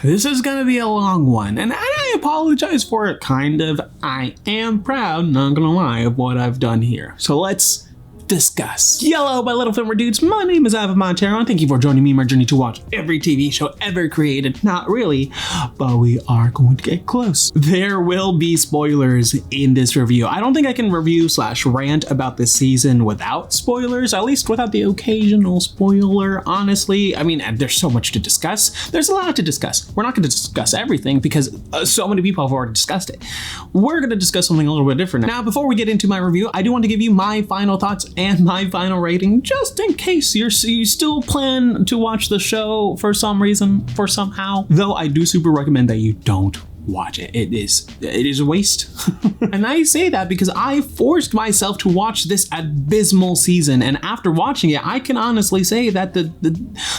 this is gonna be a long one, and I apologize for it, kind of. I am proud, not gonna lie, of what I've done here. So let's discuss. Hello, my little filmer dudes. My name is Montero, and thank you for joining me in my journey to watch every TV show ever created. Not really, but we are going to get close. There will be spoilers in this review. I don't think I can review / rant about this season without spoilers, at least without the occasional spoiler, honestly. I mean, there's so much to discuss. There's a lot to discuss. We're not going to discuss everything because so many people have already discussed it. We're going to discuss something a little bit different. Now, before we get into my review, I do want to give you my final thoughts and my final rating, just in case you still plan to watch the show for some reason, for somehow. Though I do super recommend that you don't watch it. It is a waste. And I say that because I forced myself to watch this abysmal season, and after watching it, I can honestly say that the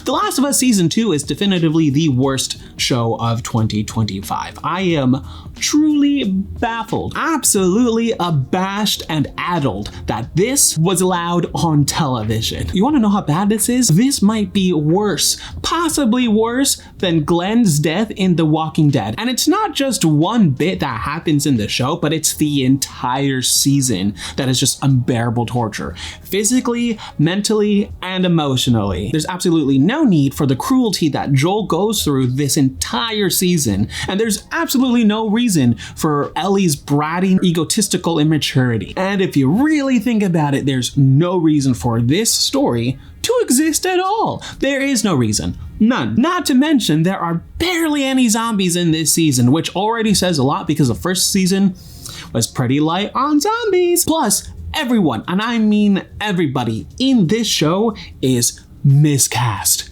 Last of Us Season 2 is definitively the worst show of 2025. I am truly baffled, absolutely abashed and addled that this was allowed on television. You want to know how bad this is? This might be worse, possibly worse than Glenn's death in The Walking Dead. And it's not just one bit that happens in the show, but it's the entire season that is just unbearable torture, physically, mentally, and emotionally. There's absolutely no need for the cruelty that Joel goes through this entire season, and there's absolutely no reason for Ellie's bratty, egotistical immaturity. And if you really think about it, there's no reason for this story to exist at all. There is no reason. None. Not to mention, there are barely any zombies in this season, which already says a lot because the first season was pretty light on zombies. Plus, everyone, and I mean everybody, in this show is miscast.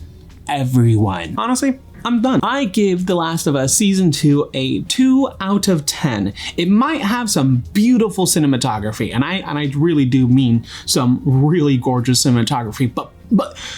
Everyone. Honestly, I'm done. I give The Last of Us Season 2 a 2 out of 10. It might have some beautiful cinematography, and I really do mean some really gorgeous cinematography, but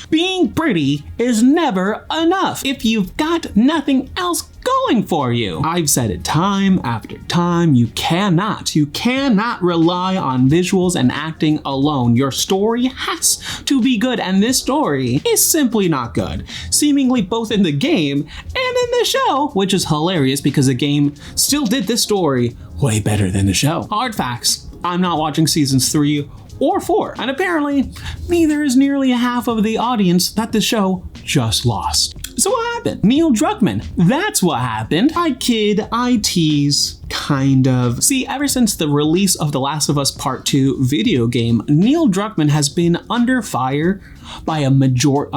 being pretty is never enough if you've got nothing else going for you. I've said it time after time, you cannot rely on visuals and acting alone. Your story has to be good, and this story is simply not good. Seemingly both in the game and in the show, which is hilarious because the game still did this story way better than the show. Hard facts, I'm not watching seasons 3 or 4, and apparently neither is nearly half of the audience that the show just lost. So what happened? Neil Druckman, that's what happened. I kid, I tease, kind of. See, ever since the release of The Last of Us Part 2 video game, Neil Druckman has been under fire by a majority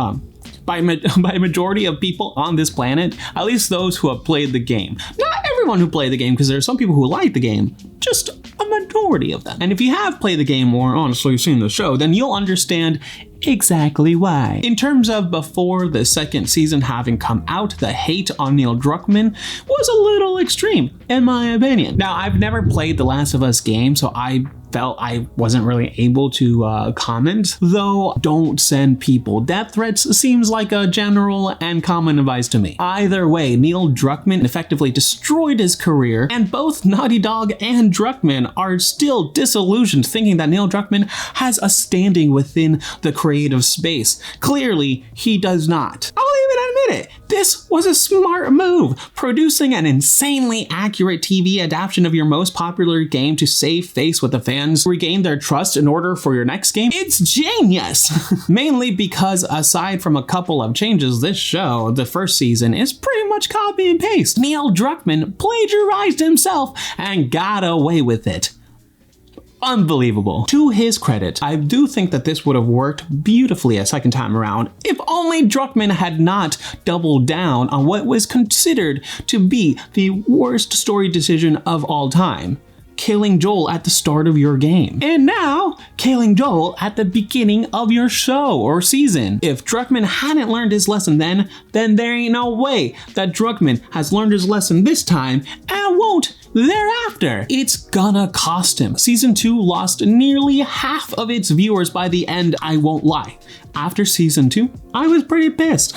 of people on this planet, at least those who have played the game. Not everyone who played the game, because there are some people who like the game, just a majority of them. And if you have played the game or honestly seen the show, then you'll understand exactly why. In terms of before the second season having come out, the hate on Neil Druckman was a little extreme, in my opinion. Now, I've never played The Last of Us game, so I felt I wasn't really able to comment, though don't send people death threats seems like a general and common advice to me. Either way, Neil Druckman effectively destroyed his career, and both Naughty Dog and Druckman are still disillusioned, thinking that Neil Druckman has a standing within the creative space. Clearly, he does not. I'll even admit it. This was a smart move. Producing an insanely accurate TV adaptation of your most popular game to save face with the fans, regain their trust in order for your next game. It's genius. Mainly because aside from a couple of changes, this show, the first season, is pretty much copy and paste. Neil Druckman plagiarized himself and got away with it. Unbelievable. To his credit, I do think that this would have worked beautifully a second time around if only Druckman had not doubled down on what was considered to be the worst story decision of all time: killing Joel at the start of your game. And now, killing Joel at the beginning of your show or season. If Druckman hadn't learned his lesson then there ain't no way that Druckman has learned his lesson this time and won't thereafter. It's gonna cost him. Season 2 lost nearly half of its viewers by the end, I won't lie. After season 2, I was pretty pissed.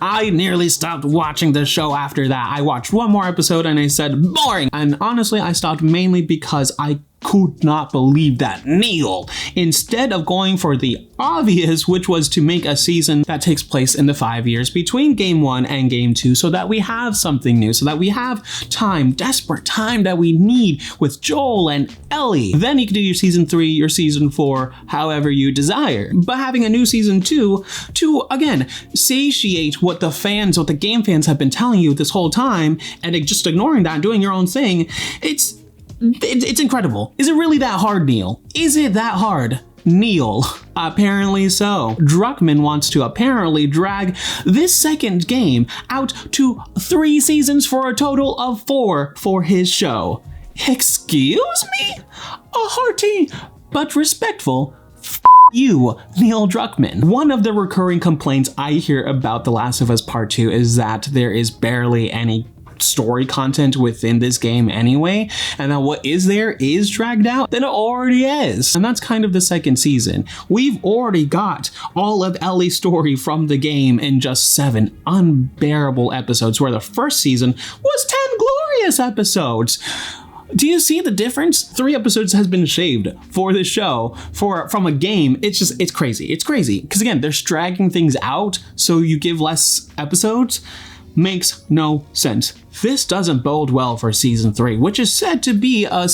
I nearly stopped watching the show after that. I watched one more episode and I said, boring. And honestly, I stopped mainly because I could not believe that. Neil, instead of going for the obvious, which was to make a season that takes place in the 5 years between game 1 and game 2, so that we have something new, so that we have time, desperate time that we need with Joel and Ellie. Then you can do your season 3, your season 4, however you desire. But having a new season 2 to, again, satiate what the game fans have been telling you this whole time, and just ignoring that and doing your own thing, it's incredible. Is it really that hard, Neil? Is it that hard? Neil, apparently so. Druckman wants to apparently drag this second game out to 3 seasons for a total of 4 for his show. Excuse me? A hearty but respectful you, Neil Druckman. One of the recurring complaints I hear about The Last of Us Part 2 is that there is barely any story content within this game anyway, and that what is there is dragged out, then it already is. And that's kind of the second season. We've already got all of Ellie's story from the game in just 7 unbearable episodes, where the first season was 10 glorious episodes. Do you see the difference? 3 episodes has been shaved for this show from a game. It's crazy. It's crazy. Because again, they're dragging things out so you give less episodes. Makes no sense. This doesn't bode well for season 3, which is said to be a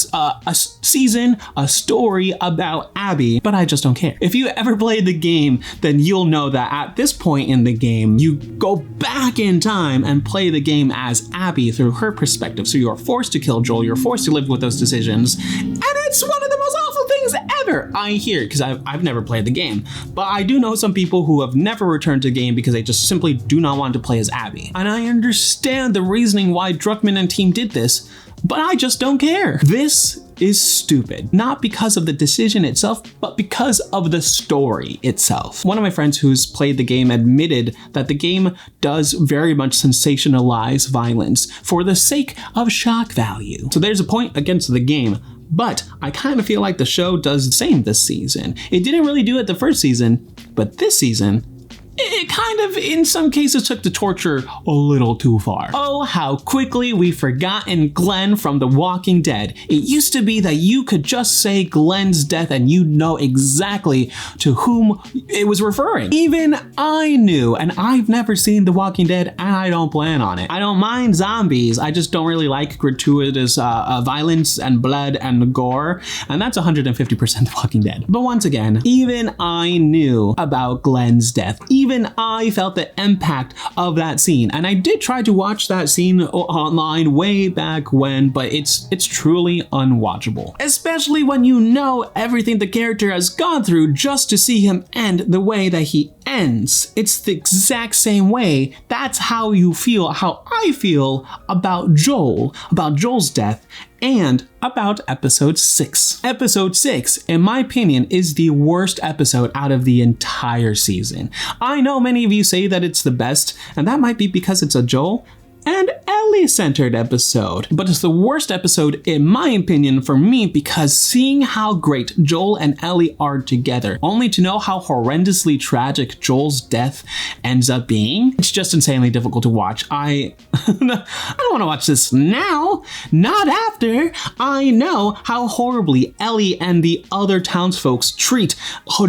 story about Abby, but I just don't care. If you ever played the game, then you'll know that at this point in the game, you go back in time and play the game as Abby through her perspective. So you're forced to kill Joel, you're forced to live with those decisions, and it's one of the most awful things ever, I hear, because I've never played the game. But I do know some people who have never returned to the game because they just simply do not want to play as Abby. And I understand the reasoning why Druckman and team did this, but I just don't care. This is stupid, not because of the decision itself, but because of the story itself. One of my friends who's played the game admitted that the game does very much sensationalize violence for the sake of shock value. So there's a point against the game, but I kind of feel like the show does the same this season. It didn't really do it the first season, but this season, it kind of, in some cases, took the torture a little too far. Oh, how quickly we've forgotten Glenn from The Walking Dead. It used to be that you could just say Glenn's death and you'd know exactly to whom it was referring. Even I knew, and I've never seen The Walking Dead, and I don't plan on it. I don't mind zombies, I just don't really like gratuitous violence and blood and gore, and that's 150% The Walking Dead. But once again, even I knew about Glenn's death. Even I felt the impact of that scene, and I did try to watch that scene online way back when, but it's truly unwatchable. Especially when you know everything the character has gone through just to see him end the way that he ends. It's the exact same way. That's how you feel, how I feel about Joel's death, and about episode 6. Episode 6, in my opinion, is the worst episode out of the entire season. I know many of you say that it's the best, and that might be because it's a Joel and Ellie-centered episode, but it's the worst episode in my opinion for me because seeing how great Joel and Ellie are together, only to know how horrendously tragic Joel's death ends up being, it's just insanely difficult to watch. I don't want to watch this now, not after I know how horribly Ellie and the other townsfolk treat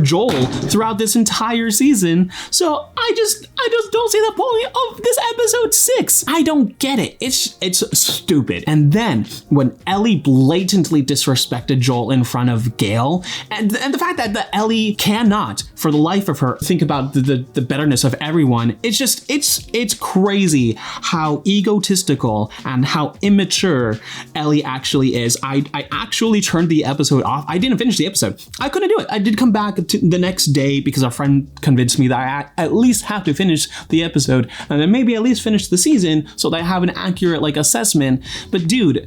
Joel throughout this entire season, so I just don't see the point of this episode 6. I don't get it. It's stupid. And then when Ellie blatantly disrespected Joel in front of Gail, and the fact that Ellie cannot, for the life of her, think about the betterness of everyone, it's crazy how egotistical and how immature Ellie actually is. I actually turned the episode off. I didn't finish the episode. I couldn't do it. I did come back the next day because a friend convinced me that I at least have to finish the episode and then maybe at least finish the season so that I have an accurate assessment. But dude,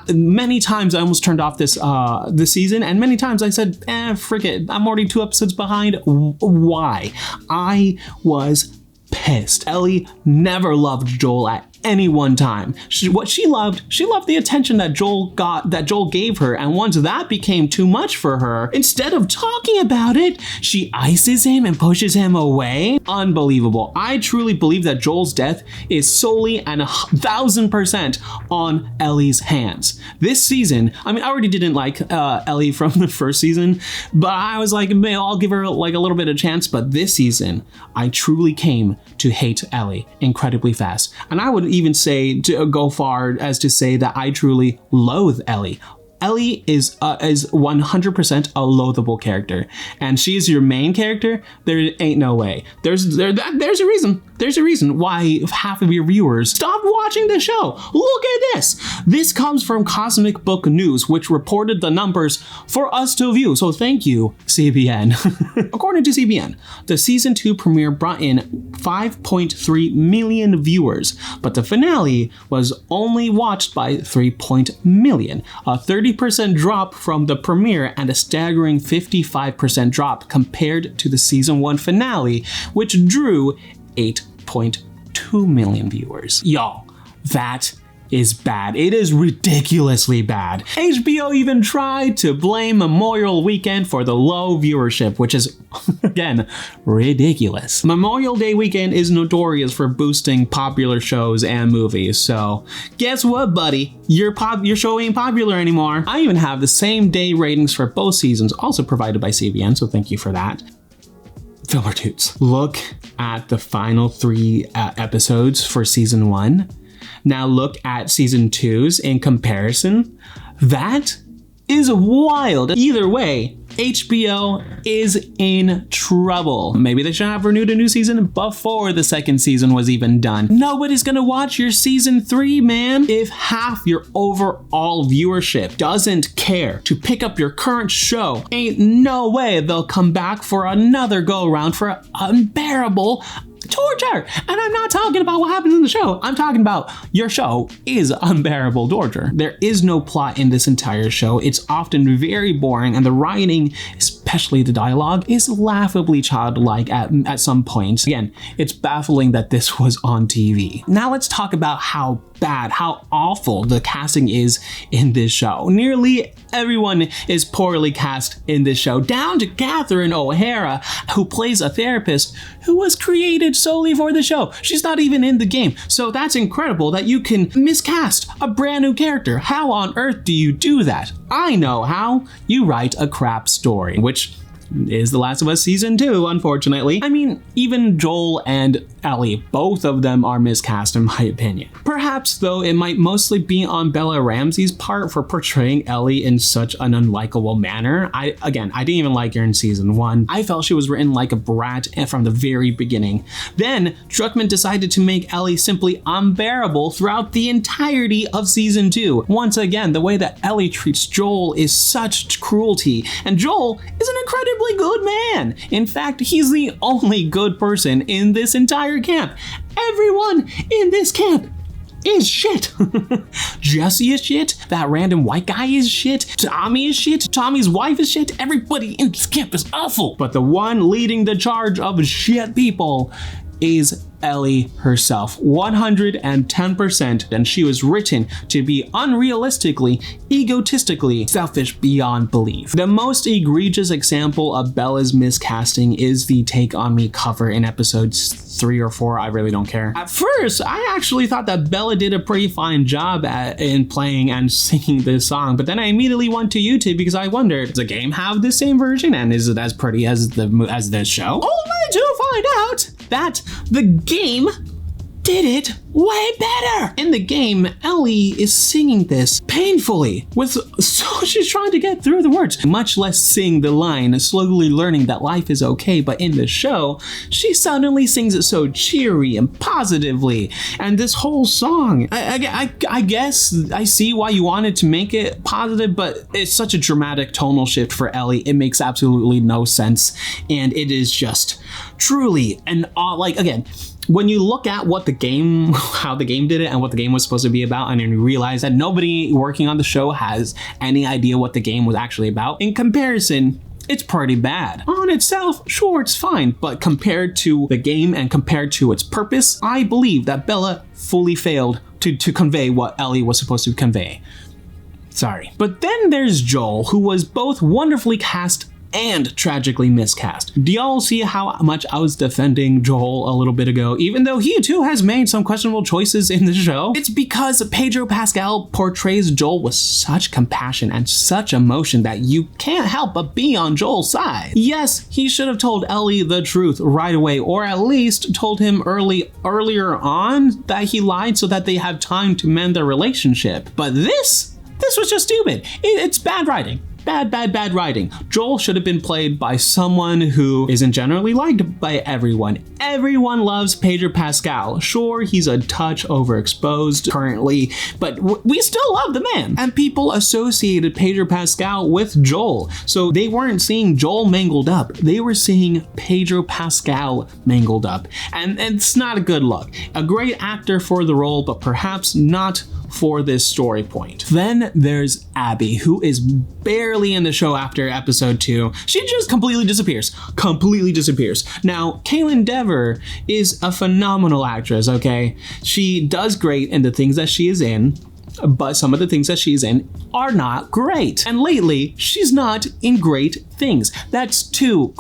many times I almost turned off this season, and many times I said, frick it, I'm already 2 episodes behind. Why? I was pissed. Ellie never loved Joel at any one time. What she loved the attention that Joel gave her, and once that became too much for her, instead of talking about it, she ices him and pushes him away. Unbelievable. I truly believe that Joel's death is solely and 1,000% on Ellie's hands. This season, I mean, I already didn't like Ellie from the first season, but I was like, man, I'll give her like a little bit of chance. But this season, I truly came to hate Ellie incredibly fast. And I would even say, to go far as to say that I truly loathe Ellie. Ellie is 100% a loathable character, and she is your main character. There ain't no way. There's a reason. There's a reason why half of your viewers stopped watching the show. Look at this. This comes from Cosmic Book News, which reported the numbers for us to view. So thank you, CBN. According to CBN, the season 2 premiere brought in 5.3 million viewers, but the finale was only watched by 3 million, a 30% drop from the premiere and a staggering 55% drop compared to the season 1 finale, which drew 8.2 million viewers. Y'all, that is bad. It is ridiculously bad. HBO even tried to blame Memorial Weekend for the low viewership, which is, again, ridiculous. Memorial Day weekend is notorious for boosting popular shows and movies, so guess what, buddy? Your show ain't popular anymore. I even have the same day ratings for both seasons, also provided by CBN, so thank you for that. Filmerdudes, look at the final 3 episodes for season 1. Now look at season 2's in comparison. That is wild. Either way, HBO is in trouble. Maybe they should have renewed a new season before the second season was even done. Nobody's gonna watch your season 3, man. If half your overall viewership doesn't care to pick up your current show, ain't no way they'll come back for another go around for Unbearable Torture. And I'm not talking about what happens in the show. I'm talking about your show is Unbearable Torture. There is no plot in this entire show. It's often very boring, and the writing, especially the dialogue, is laughably childlike at some points. Again, it's baffling that this was on TV. Now let's talk about how bad, how awful the casting is in this show. Nearly everyone is poorly cast in this show, down to Catherine O'Hara, who plays a therapist who was created solely for the show. She's not even in the game, so that's incredible that you can miscast a brand new character. How on earth do you do that? I know how. You write a crap story, which is The Last of Us Season 2, unfortunately. I mean, even Joel and Ellie, both of them are miscast in my opinion. Perhaps, though, it might mostly be on Bella Ramsey's part for portraying Ellie in such an unlikable manner. I didn't even like her in Season 1. I felt she was written like a brat from the very beginning. Then, Druckman decided to make Ellie simply unbearable throughout the entirety of Season 2. Once again, the way that Ellie treats Joel is such cruelty, and Joel is an incredibly good man. In fact, he's the only good person in this entire camp. Everyone in this camp is shit. Jesse is shit. That random white guy is shit. Tommy is shit. Tommy's wife is shit. Everybody in this camp is awful. But the one leading the charge of shit people is Ellie herself, 110%, and she was written to be unrealistically, egotistically selfish beyond belief. The most egregious example of Bella's miscasting is the Take On Me cover in episodes 3 or 4, I really don't care. At first, I actually thought that Bella did a pretty fine job in playing and singing this song, but then I immediately went to YouTube because I wondered, does the game have the same version, and is it as pretty as this show? Only to find out that the game did it way better. In the game, Ellie is singing this painfully, so she's trying to get through the words, much less sing the line, slowly learning that life is okay. But in the show, she suddenly sings it so cheery and positively. And this whole song, I guess I see why you wanted to make it positive, but it's such a dramatic tonal shift for Ellie. It makes absolutely no sense, and it is just truly again, when you look at what the game, how the game did it and what the game was supposed to be about, and then you realize that nobody working on the show has any idea what the game was actually about, in comparison, it's pretty bad. On itself, sure, it's fine, but compared to the game and compared to its purpose, I believe that Bella fully failed to convey what Ellie was supposed to convey. Sorry. But then there's Joel, who was both wonderfully cast and tragically miscast. Do y'all see how much I was defending Joel a little bit ago, even though he too has made some questionable choices in the show? It's because Pedro Pascal portrays Joel with such compassion and such emotion that you can't help but be on Joel's side. Yes, he should have told Ellie the truth right away, or at least told him earlier on that he lied so that they have time to mend their relationship. But this was just stupid. It's bad writing. Bad writing. Joel should have been played by someone who isn't generally liked by everyone. Everyone loves Pedro Pascal. Sure, he's a touch overexposed currently, but we still love the man. And people associated Pedro Pascal with Joel. So they weren't seeing Joel mangled up. They were seeing Pedro Pascal mangled up. And it's not a good look. A great actor for the role, but perhaps not for this story point. Then there's Abby, who is barely in the show after episode 2. She just completely disappears. Now, Kaitlyn Dever is a phenomenal actress, okay? She does great in the things that she is in, but some of the things that she's in are not great. And lately, she's not in great things. That's two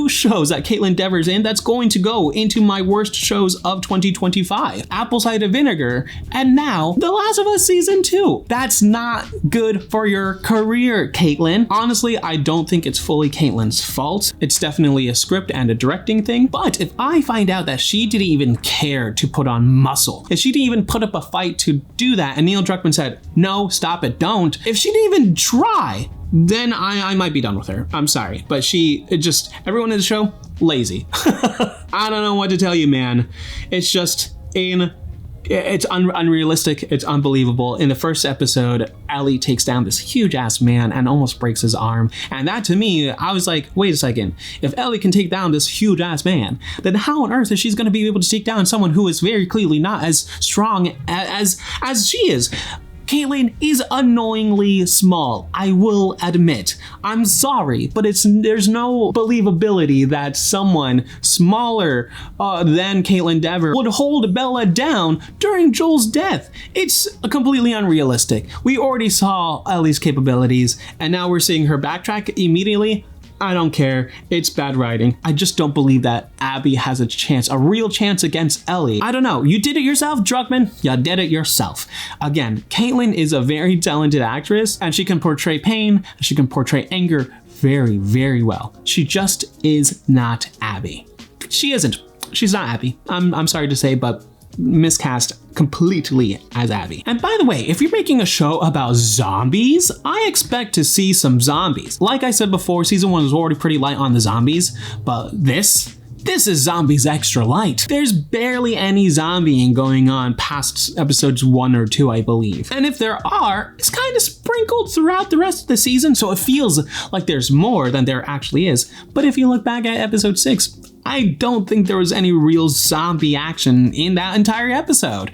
shows that Kaitlyn Dever's in that's going to go into my worst shows of 2025. Apple Cider Vinegar, and now The Last of Us Season 2. That's not good for your career, Kaitlyn. Honestly, I don't think it's fully Kaitlyn's fault. It's definitely a script and a directing thing, but if I find out that she didn't even care to put on muscle, if she didn't even put up a fight to do that, and Neil Druckman said, no, stop it, don't. If she didn't even try, then I might be done with her. I'm sorry, but everyone in the show, lazy. I don't know what to tell you, man. It's just it's unrealistic. It's unbelievable. In the first episode, Ellie takes down this huge ass man and almost breaks his arm. And that to me, I was like, wait a second. If Ellie can take down this huge ass man, then how on earth is she going to be able to take down someone who is very clearly not as strong as she is? Kaitlyn is annoyingly small, I will admit. I'm sorry, but there's no believability that someone smaller than Kaitlyn Dever would hold Bella down during Joel's death. It's completely unrealistic. We already saw Ellie's capabilities, and now we're seeing her backtrack immediately. I don't care. It's bad writing. I just don't believe that Abby has a real chance against Ellie. I don't know. You did it yourself, Druckman. You did it yourself. Again, Kaitlyn is a very talented actress, and she can portray pain, she can portray anger very, very well. She just is not Abby. She isn't. She's not Abby. I'm sorry to say, but miscast completely as Abby. And by the way, if you're making a show about zombies, I expect to see some zombies. Like I said before, season 1 was already pretty light on the zombies, but this is zombies extra light. There's barely any zombieing going on past episodes 1 or 2, I believe. And if there are, it's kind of sprinkled throughout the rest of the season, so it feels like there's more than there actually is. But if you look back at episode 6, I don't think there was any real zombie action in that entire episode.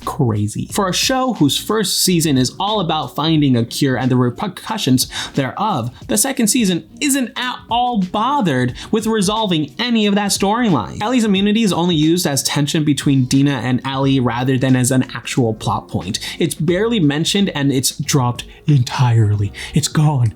Crazy. For a show whose first season is all about finding a cure and the repercussions thereof, the second season isn't at all bothered with resolving any of that storyline. Ellie's immunity is only used as tension between Dina and Ellie rather than as an actual plot point. It's barely mentioned and it's dropped entirely. It's gone.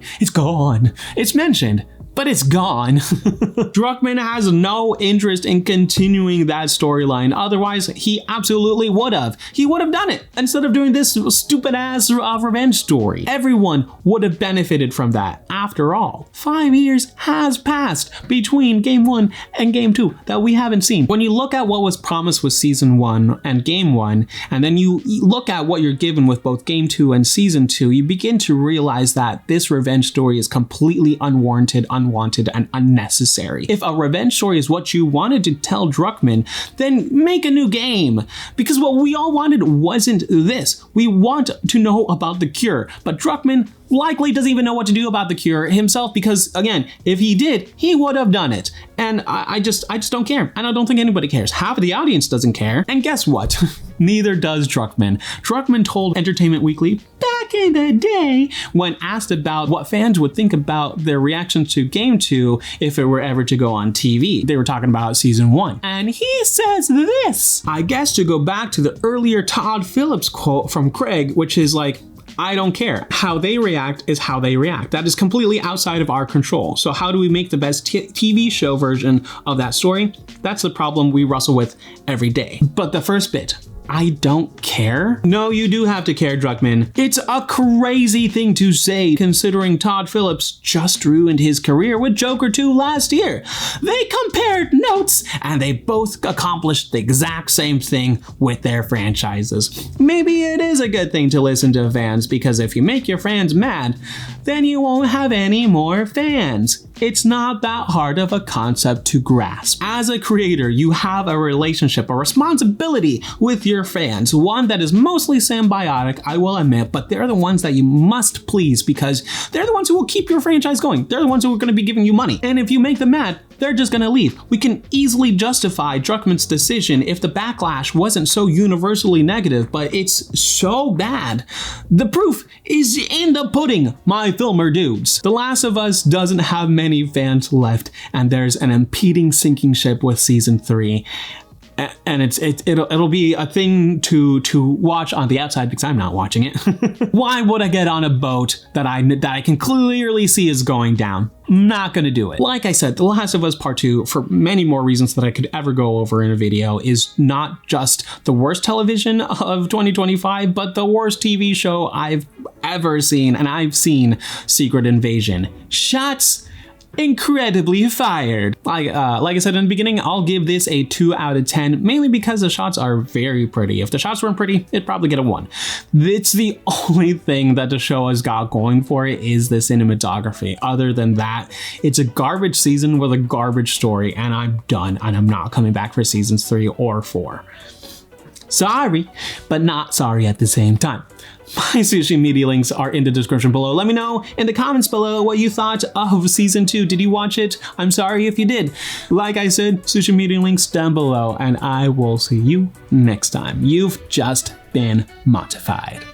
It's mentioned, but it's gone. Druckman has no interest in continuing that storyline. Otherwise, he absolutely would have. He would have done it instead of doing this stupid ass revenge story. Everyone would have benefited from that. After all, 5 years has passed between game 1 and game 2 that we haven't seen. When you look at what was promised with season 1 and game 1, and then you look at what you're given with both game 2 and season 2, you begin to realize that this revenge story is completely unwarranted, unwanted, and unnecessary. If a revenge story is what you wanted to tell Druckman, then make a new game. Because what we all wanted wasn't this. We want to know about the cure, but Druckman likely doesn't even know what to do about the cure himself, because again, if he did, he would have done it. And I just don't care. And I don't think anybody cares. Half of the audience doesn't care. And guess what? Neither does Druckman. Druckman told Entertainment Weekly back back in the day, when asked about what fans would think about their reaction to Game 2 if it were ever to go on TV. They were talking about season 1. And he says this. I guess to go back to the earlier Todd Phillips quote from Craig, which is like, I don't care. How they react is how they react. That is completely outside of our control. So how do we make the best TV show version of that story? That's the problem we wrestle with every day. But the first bit, I don't care? No, you do have to care, Druckman. It's a crazy thing to say, considering Todd Phillips just ruined his career with Joker 2 last year. They compared notes, and they both accomplished the exact same thing with their franchises. Maybe it is a good thing to listen to fans, because if you make your fans mad, then you won't have any more fans. It's not that hard of a concept to grasp. As a creator, you have a relationship, a responsibility with your fans, one that is mostly symbiotic, I will admit, but they're the ones that you must please because they're the ones who will keep your franchise going. They're the ones who are going to be giving you money. And if you make them mad, they're just going to leave. We can easily justify Druckman's decision if the backlash wasn't so universally negative, but it's so bad. The proof is in the pudding, my filmer dudes. The Last of Us doesn't have many fans left, and there's an impeding sinking ship with season 3. And it'll be a thing to watch on the outside because I'm not watching it. Why would I get on a boat that I can clearly see is going down? I'm not gonna do it. Like I said, The Last of Us Part 2, for many more reasons that I could ever go over in a video, is not just the worst television of 2025, but the worst TV show I've ever seen, and I've seen Secret Invasion. Shots incredibly fired. Like I said in the beginning, I'll give this a 2 out of 10, mainly because the shots are very pretty. If the shots weren't pretty, it'd probably get a 1. It's the only thing that the show has got going for it is the cinematography. Other than that, it's a garbage season with a garbage story, and I'm done, and I'm not coming back for seasons 3 or 4. Sorry, but not sorry at the same time. My sushi media links are in the description below. Let me know in the comments below what you thought of season 2. Did you watch it? I'm sorry if you did. Like I said, sushi media links down below, and I will see you next time. You've just been modified.